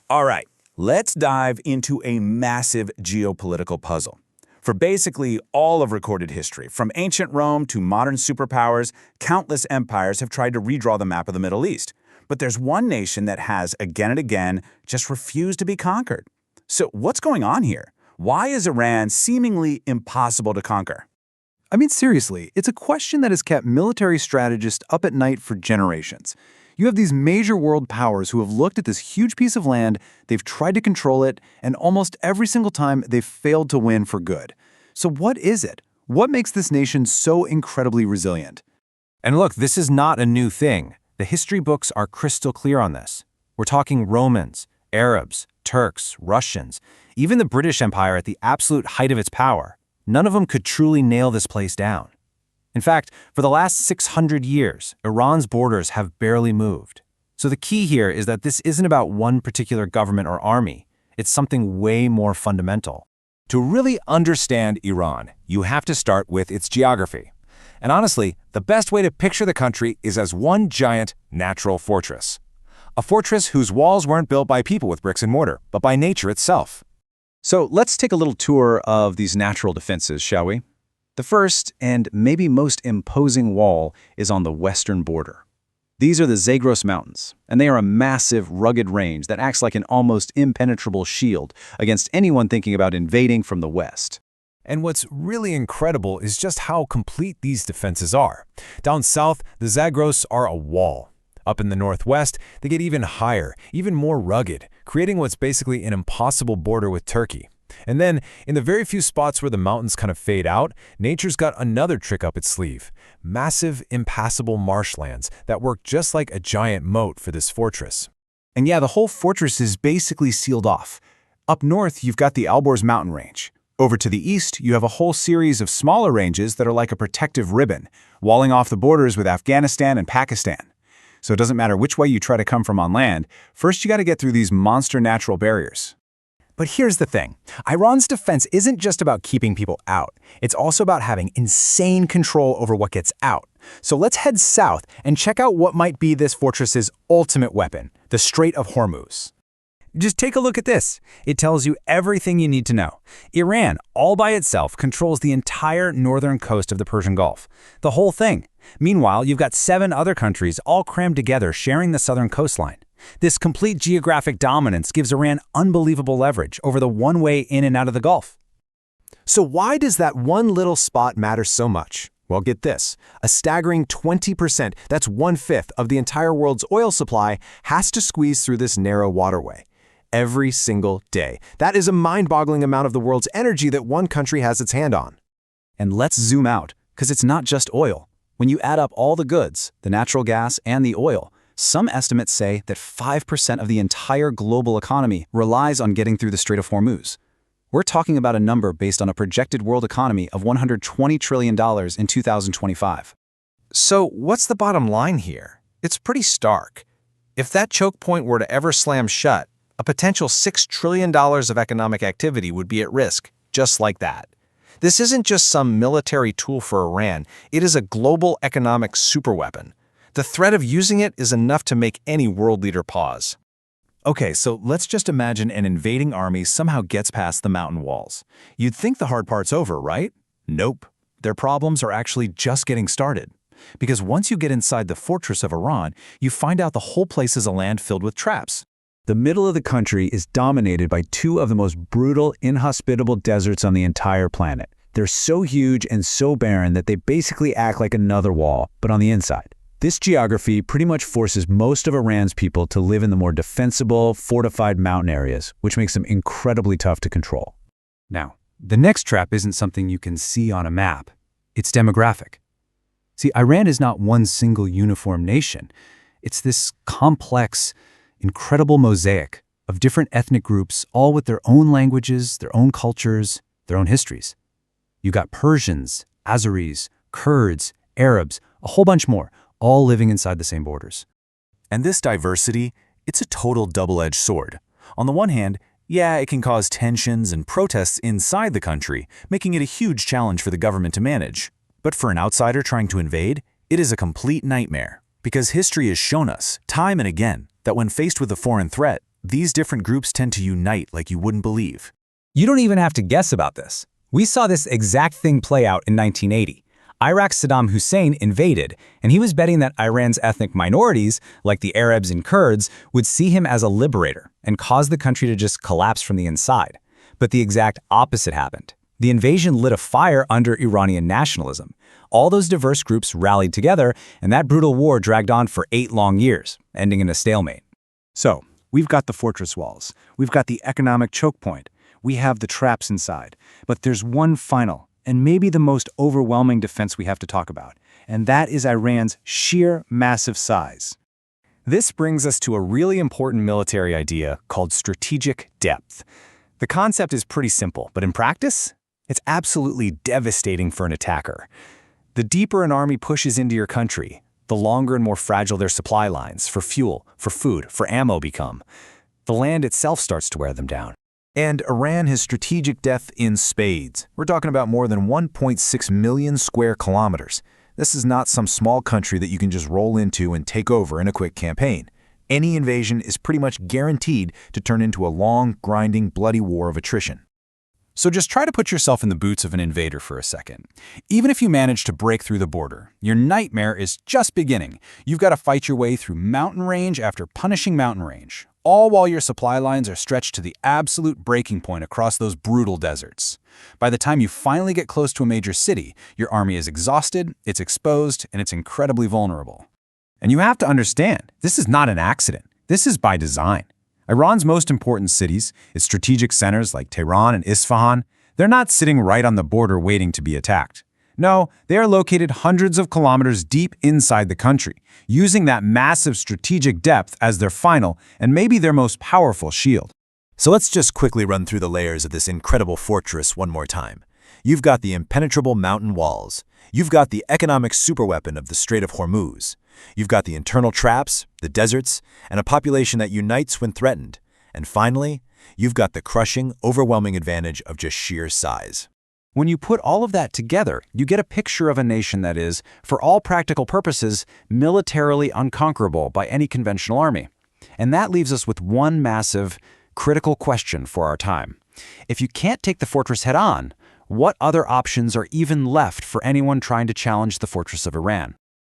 All right, let's dive into a massive geopolitical puzzle. For basically all of recorded history, from ancient Rome to modern superpowers, countless empires have tried to redraw the map of the Middle East. But there's one nation that has, again and again, just refused to be conquered. So what's going on here? Why is Iran seemingly impossible to conquer? I mean, seriously, it's a question that has kept military strategists up at night for generations. You have these major world powers who have looked at this huge piece of land, they've tried to control it, and almost every single time they've failed to win for good. So what is it? What makes this nation so incredibly resilient? And look, this is not a new thing. The history books are crystal clear on this. We're talking Romans, Arabs, Turks, Russians, even the British Empire at the absolute height of its power. None of them could truly nail this place down. In fact, for the last 600 years, Iran's borders have barely moved. So the key here is that this isn't about one particular government or army. It's something way more fundamental. To really understand Iran, you have to start with its geography. And honestly, the best way to picture the country is as one giant natural fortress. A fortress whose walls weren't built by people with bricks and mortar, but by nature itself. So let's take a little tour of these natural defenses, shall we? The first, and maybe most imposing wall, is on the western border. These are the Zagros Mountains, and they are a massive, rugged range that acts like an almost impenetrable shield against anyone thinking about invading from the west. And what's really incredible is just how complete these defenses are. Down south, the Zagros are a wall. Up in the northwest, they get even higher, even more rugged, creating what's basically an impossible border with Turkey. And then, in the very few spots where the mountains kind of fade out, nature's got another trick up its sleeve. Massive, impassable marshlands that work just like a giant moat for this fortress. And yeah, the whole fortress is basically sealed off. Up north, you've got the Alborz mountain range. Over to the east, you have a whole series of smaller ranges that are like a protective ribbon, walling off the borders with Afghanistan and Pakistan. So it doesn't matter which way you try to come from on land, first you got to get through these monster natural barriers. But here's the thing. Iran's defense isn't just about keeping people out. It's also about having insane control over what gets out. So let's head south and check out what might be this fortress's ultimate weapon, the Strait of Hormuz. Just take a look at this. It tells you everything you need to know. Iran, all by itself, controls the entire northern coast of the Persian Gulf. The whole thing. Meanwhile, you've got 7 other countries all crammed together sharing the southern coastline. This complete geographic dominance gives Iran unbelievable leverage over the one way in and out of the Gulf. So why does that one little spot matter so much? Well, get this. A staggering 20%, that's 1/5 of the entire world's oil supply, has to squeeze through this narrow waterway. Every single day. That is a mind-boggling amount of the world's energy that one country has its hand on. And let's zoom out, because it's not just oil. When you add up all the goods, the natural gas and the oil, some estimates say that 5% of the entire global economy relies on getting through the Strait of Hormuz. We're talking about a number based on a projected world economy of $120 trillion in 2025. So what's the bottom line here? It's pretty stark. If that choke point were to ever slam shut, a potential $6 trillion of economic activity would be at risk, just like that. This isn't just some military tool for Iran, it is a global economic superweapon. The threat of using it is enough to make any world leader pause. Okay, so let's just imagine an invading army somehow gets past the mountain walls. You'd think the hard part's over, right? Nope. Their problems are actually just getting started. Because once you get inside the fortress of Iran, you find out the whole place is a land filled with traps. The middle of the country is dominated by 2 of the most brutal, inhospitable deserts on the entire planet. They're so huge and so barren that they basically act like another wall, but on the inside. This geography pretty much forces most of Iran's people to live in the more defensible, fortified mountain areas, which makes them incredibly tough to control. Now, the next trap isn't something you can see on a map. It's demographic. See, Iran is not one single uniform nation. It's this complex, incredible mosaic of different ethnic groups, all with their own languages, their own cultures, their own histories. You got Persians, Azeris, Kurds, Arabs, a whole bunch more, all living inside the same borders. And this diversity, it's a total double-edged sword. On the one hand, yeah, it can cause tensions and protests inside the country, making it a huge challenge for the government to manage. But for an outsider trying to invade, it is a complete nightmare. Because history has shown us, time and again, that when faced with a foreign threat, these different groups tend to unite like you wouldn't believe. You don't even have to guess about this. We saw this exact thing play out in 1980. Iraq's Saddam Hussein invaded, and he was betting that Iran's ethnic minorities, like the Arabs and Kurds, would see him as a liberator and cause the country to just collapse from the inside. But the exact opposite happened. The invasion lit a fire under Iranian nationalism. All those diverse groups rallied together, and that brutal war dragged on for 8 long years, ending in a stalemate. So, we've got the fortress walls. We've got the economic choke point. We have the traps inside. But there's one final, and maybe the most overwhelming defense we have to talk about, and that is Iran's sheer massive size. This brings us to a really important military idea called strategic depth. The concept is pretty simple, but in practice, it's absolutely devastating for an attacker. The deeper an army pushes into your country, the longer and more fragile their supply lines for fuel, for food, for ammo become. The land itself starts to wear them down. And Iran has strategic depth in spades. We're talking about more than 1.6 million square kilometers. This is not some small country that you can just roll into and take over in a quick campaign. Any invasion is pretty much guaranteed to turn into a long, grinding, bloody war of attrition. So just try to put yourself in the boots of an invader for a second. Even if you manage to break through the border, your nightmare is just beginning. You've got to fight your way through mountain range after punishing mountain range, all while your supply lines are stretched to the absolute breaking point across those brutal deserts. By the time you finally get close to a major city, your army is exhausted, it's exposed, and it's incredibly vulnerable. And you have to understand, this is not an accident. This is by design. Iran's most important cities, its strategic centers like Tehran and Isfahan, they're not sitting right on the border waiting to be attacked. No, they are located hundreds of kilometers deep inside the country, using that massive strategic depth as their final and maybe their most powerful shield. So let's just quickly run through the layers of this incredible fortress one more time. You've got the impenetrable mountain walls. You've got the economic superweapon of the Strait of Hormuz. You've got the internal traps, the deserts, and a population that unites when threatened. And finally, you've got the crushing, overwhelming advantage of just sheer size. When you put all of that together, you get a picture of a nation that is, for all practical purposes, militarily unconquerable by any conventional army. And that leaves us with one massive, critical question for our time. If you can't take the fortress head-on, what other options are even left for anyone trying to challenge the fortress of Iran?